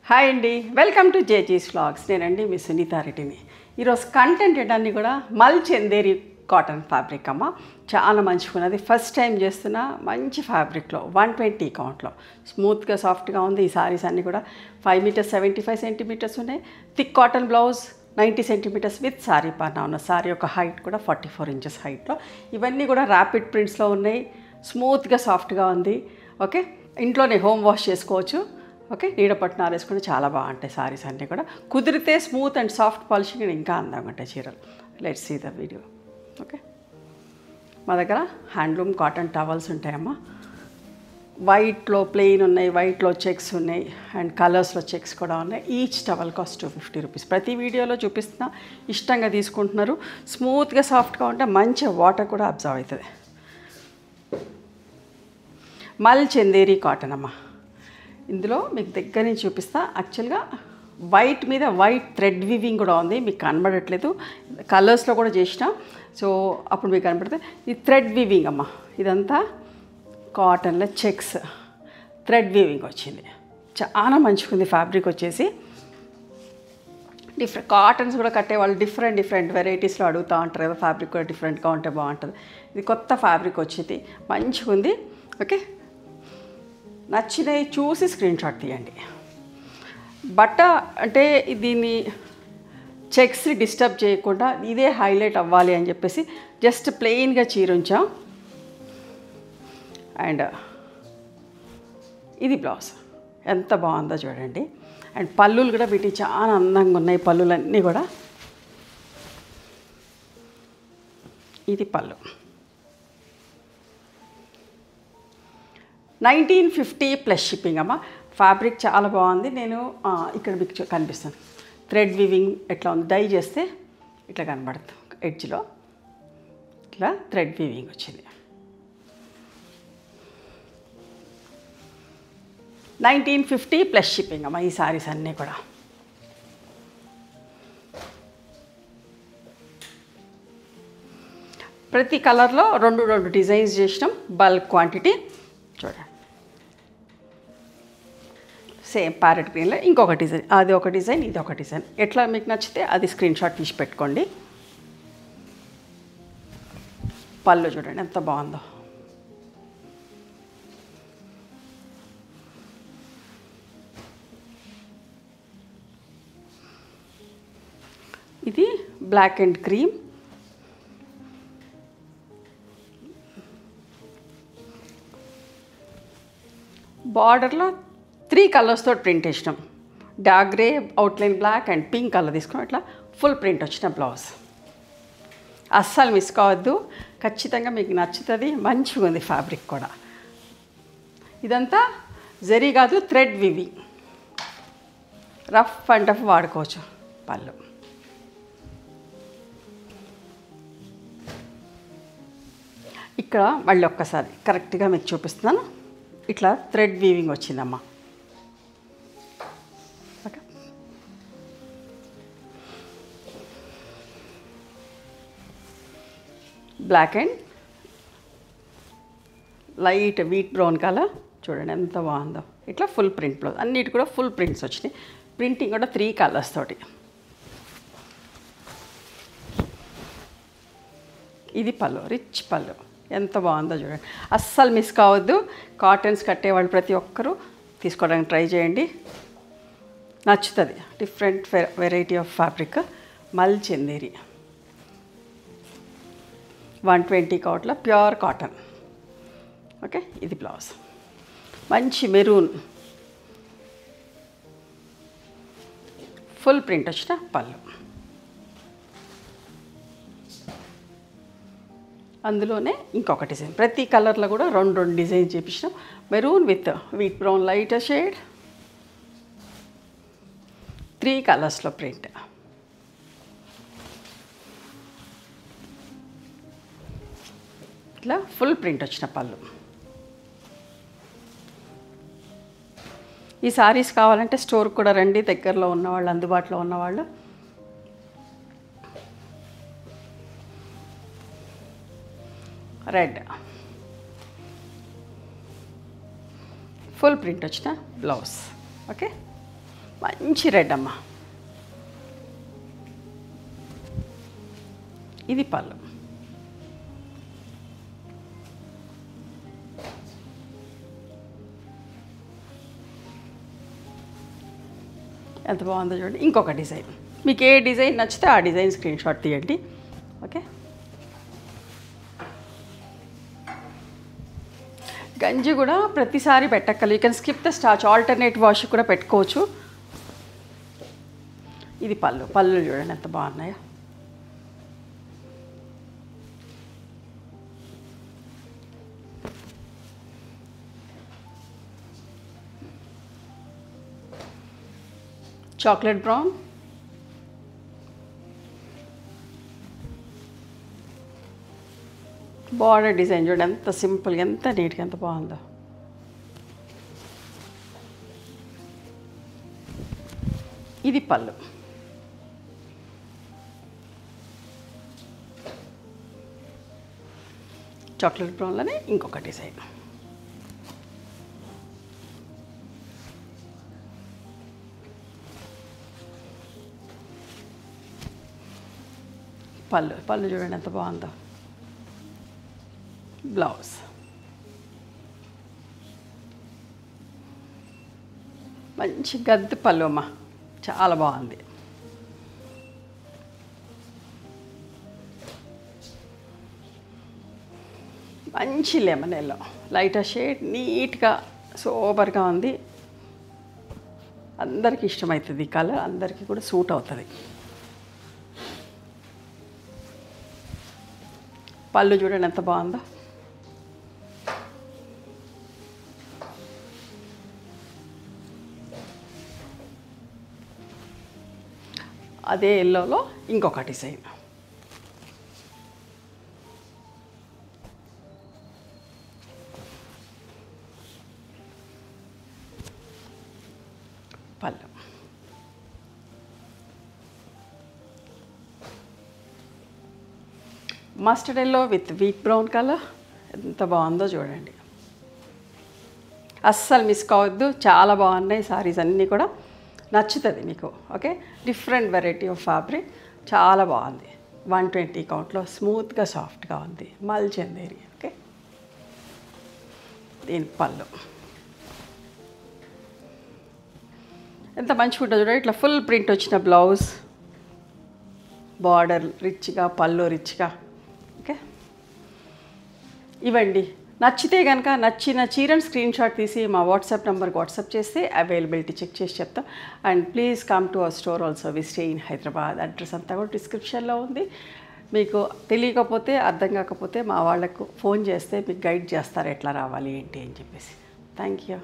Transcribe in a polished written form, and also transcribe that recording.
Hi అండి, welcome to జేజీస్ vlogs. నేనండి మీ సునీతా రెడ్డిని. ఈరోజు కంటెంట్ ఏంటన్నీ కూడా మల్ చందేరి కాటన్ ఫ్యాబ్రిక్ అమ్మ. చాలా మంచిగా ఉన్నది. ఫస్ట్ టైం చేస్తున్న మంచి ఫ్యాబ్రిక్లో 120 కౌంట్లో స్మూత్గా సాఫ్ట్గా ఉంది. ఈ సారీస్ అన్నీ కూడా 5 మీటర్స్ 75 సెంటీమీటర్స్ ఉన్నాయి. Thick cotton blouse 90 centimetres with sari పైన ఉన్న సారీ యొక్క హైట్ కూడా 44 ఇంచెస్ హైట్లో. ఇవన్నీ కూడా ర్యాపిడ్ ప్రింట్స్లో ఉన్నాయి. స్మూత్గా సాఫ్ట్గా ఉంది. ఓకే, ఇంట్లోనే హోమ్ వాష్ చేసుకోవచ్చు. ఓకే, నీడ పట్టున ఆరేసుకుంటే చాలా బాగుంటాయి సారీస్ అన్నీ కూడా. కుదిరితే స్మూత్ అండ్ సాఫ్ట్ పాలిషింగ్ ఇంకా అందంగా ఉంటాయి చీరలు. Let's see the video. Okay, మా దగ్గర హ్యాండ్లూమ్ కాటన్ టవల్స్ ఉంటాయమ్మా. వైట్లో ప్లెయిన్ ఉన్నాయి, వైట్లో చెక్స్ ఉన్నాయి, అండ్ కలర్స్లో చెక్స్ కూడా ఉన్నాయి. Each towel cost 250 rupees. ప్రతి వీడియోలో చూపిస్తున్నా, ఇష్టంగా తీసుకుంటున్నారు. స్మూత్గా సాఫ్ట్గా ఉంటే మంచి వాటర్ కూడా అబ్జర్వ్ అవుతుంది. మల్ చందేరి కాటన్ అమ్మ. ఇందులో మీకు దగ్గర నుంచి చూపిస్తా. యాక్చువల్గా వైట్ మీద వైట్ థ్రెడ్ వివింగ్ కూడా ఉంది, మీకు కనబడట్లేదు. కలర్స్లో కూడా చేసిన, సో అప్పుడు మీకు కనబడుతుంది. ఇది థ్రెడ్ వివింగ్ అమ్మ. ఇదంతా కాటన్లో చెక్స్ థ్రెడ్ వివింగ్ వచ్చింది. చాలా మంచిగా ఉంది ఫ్యాబ్రిక్ వచ్చేసి. డిఫరెంట్ కాటన్స్ కూడా కట్టేవాళ్ళు డిఫరెంట్ వెరైటీస్లో అడుగుతూ ఉంటారు కదా, ఫ్యాబ్రిక్ కూడా డిఫరెంట్గా ఉంటే బాగుంటుంది. ఇది కొత్త ఫ్యాబ్రిక్ వచ్చింది, మంచిగా ఉంది. ఓకే, నచ్చినవి చూసి స్క్రీన్ షాట్ తీయండి. బట్ట అంటే దీన్ని చెక్స్ డిస్టర్బ్ చేయకుండా ఇదే హైలైట్ అవ్వాలి అని చెప్పేసి జస్ట్ ప్లెయిన్గా చీర ఉంచాం. అండ్ ఇది బ్లౌజ్ ఎంత బాగుందో చూడండి. అండ్ పళ్ళులు కూడా వీటి చాలా అందంగా ఉన్నాయి. పళ్ళులన్నీ కూడా ఇది పళ్ళు. 1950 ప్లస్ షిప్పింగ్ అమ్మ. ఫ్యాబ్రిక్ చాలా బాగుంది. నేను ఇక్కడ మీకు కనిపిస్తాను. థ్రెడ్ వివింగ్ ఎట్లా ఉంది, డై చేస్తే ఇట్లా కనబడుతుంది. ఎడ్జ్లో ఇట్లా థ్రెడ్ వివింగ్ వచ్చింది. 1950 ప్లస్ షిప్పింగ్ అమ్మ. ఈ సారీస్ అన్నీ కూడా ప్రతి కలర్లో రెండు డిజైన్స్ చేసినాం. బల్క్ క్వాంటిటీ చూడండి. సేమ్ ప్యారెట్ గ్రీన్లో ఇంకొక డిజైన్, అది ఒక డిజైన్, ఇది ఒక డిజైన్. ఎట్లా మీకు నచ్చితే అది స్క్రీన్ షాట్ తీసి పెట్టుకోండి. పళ్ళు చూడండి ఎంత బాగుందో. ఇది బ్లాక్ అండ్ క్రీమ్. బార్డర్లో 3 కలర్స్తో ప్రింట్ వేసినాం. Dark grey, outline black and pink colour తీసుకున్నాం. ఇట్లా ఫుల్ ప్రింట్ వచ్చిన బ్లౌజ్. అస్సలు మిస్ కావద్దు, ఖచ్చితంగా మీకు నచ్చుతుంది. మంచిగా ఉంది ఫ్యాబ్రిక్ కూడా. ఇదంతా జరీ కాదు, thread weaving. Rough and tough వాడుకోవచ్చు. పళ్ళు ఇక్కడ మళ్ళీ ఒక్కసారి కరెక్ట్గా మీకు చూపిస్తున్నాను. ఇట్లా థ్రెడ్ వీవింగ్ వచ్చిందమ్మా. Okay, black and light wheat brown colour చూడండి ఎంత బాగుందో. ఇట్లా ఫుల్ ప్రింట్ బ్లౌజ్. అన్నిటి కూడా ఫుల్ ప్రింట్స్ వచ్చినాయి. ప్రింటింగ్ కూడా 3 కలర్స్ తోటి. ఇది పళ్ళు, రిచ్ పళ్ళు. ఎంత బాగుందో చూడండి. అస్సలు మిస్ కావద్దు. కాటన్స్ కట్టేవాళ్ళు ప్రతి ఒక్కరూ తీసుకోవడానికి ట్రై చేయండి, నచ్చుతుంది. Different variety of fabric. మల్ చందేరి 120 కౌంట్లో ప్యూర్ కాటన్. ఓకే, ఇది బ్లౌజ్ మంచి మెరూన్ ఫుల్ ప్రింట్ వచ్చిన పళ్ళు. అందులోనే ఇంకొక డిజైన్. ప్రతి కలర్లో కూడా రెండు డిజైన్ చేపించినాం. Maroon with wheat brown light shade, 3 కలర్స్లో ప్రింట్. ఇట్లా ఫుల్ ప్రింట్ వచ్చిన పళ్ళు. ఈ సారీస్ కావాలంటే స్టోర్కి కూడా రండి, దగ్గరలో ఉన్నవాళ్ళు, అందుబాటులో ఉన్నవాళ్ళు. రెడ్ ఫుల్ ప్రింట్ వచ్చిన బ్లౌజ్. ఓకే, మంచి రెడ్ అమ్మ. ఇది పళ్ళు. ఎంత బాగుందో చూడండి. ఇంకొక డిజైన్, మీకు ఏ డిజైన్ నచ్చితే ఆ డిజైన్ స్క్రీన్ షాట్ తీయండి. ఓకే, గంజి కూడా ప్రతిసారి పెట్టక్కర్లేదు. You can skip the starch, alternate wash కూడా పెట్టుకోవచ్చు. ఇది పళ్ళు. పళ్ళు చూడండి ఎంత బాగున్నాయో. చాక్లెట్ బ్రౌన్, బార్డర్ డిజైన్ చూడండి ఎంత సింపుల్గా, ఎంత నీట్గా, ఎంత బాగుందో. ఇది పళ్ళు. చాక్లెట్ బ్రౌన్లోనే ఇంకొక డిజైన్. పళ్ళు. పళ్ళు చూడండి ఎంత బాగుందో. బ్లౌజ్ మంచి గద్ద పళ్ళు అమ్మ, చాలా బాగుంది. మంచి లెమన్ ఎల్లో, లైటర్ షేడ్, నీట్గా సూపర్గా ఉంది. అందరికీ ఇష్టమవుతుంది ఈ కలర్, అందరికీ కూడా సూట్ అవుతుంది. పళ్ళు చూడండి ఎంత బాగుందో. అదే ఎల్లోలో ఇంకొక డిజైన్. పళ్ళు. Mustard yellow with wheat brown colour, ఎంత బాగుందో చూడండి. అస్సలు మిస్ కావద్దు, చాలా బాగున్నాయి సారీస్ అన్నీ కూడా, నచ్చుతుంది మీకు. Okay, different variety of fabric, చాలా బాగుంది. 120 కౌంట్లో స్మూత్గా సాఫ్ట్గా ఉంది. మల్ చందేరి. ఓకే, దీని పళ్ళు ఎంత మంచిగా ఉంటుంది చూడండి. ఇట్లా ఫుల్ ప్రింట్ వచ్చిన బ్లౌజ్, బార్డర్ రిచ్గా, పళ్ళు రిచ్గా. ఓకే, ఇవ్వండి. నచ్చితే కనుక నచ్చిన చీరని స్క్రీన్ షాట్ తీసి మా వాట్సాప్ నెంబర్కి వాట్సాప్ చేస్తే అవైలబిలిటీ చెక్ చేసి చెప్తాం. And please come to our store also. We stay in Hyderabad. Address అంతా కూడా డిస్క్రిప్షన్లో ఉంది. మీకు తెలియకపోతే, అర్థం కాకపోతే మా వాళ్ళకు ఫోన్ చేస్తే మీకు గైడ్ చేస్తారు ఎట్లా రావాలి ఏంటి అని చెప్పేసి. Thank you.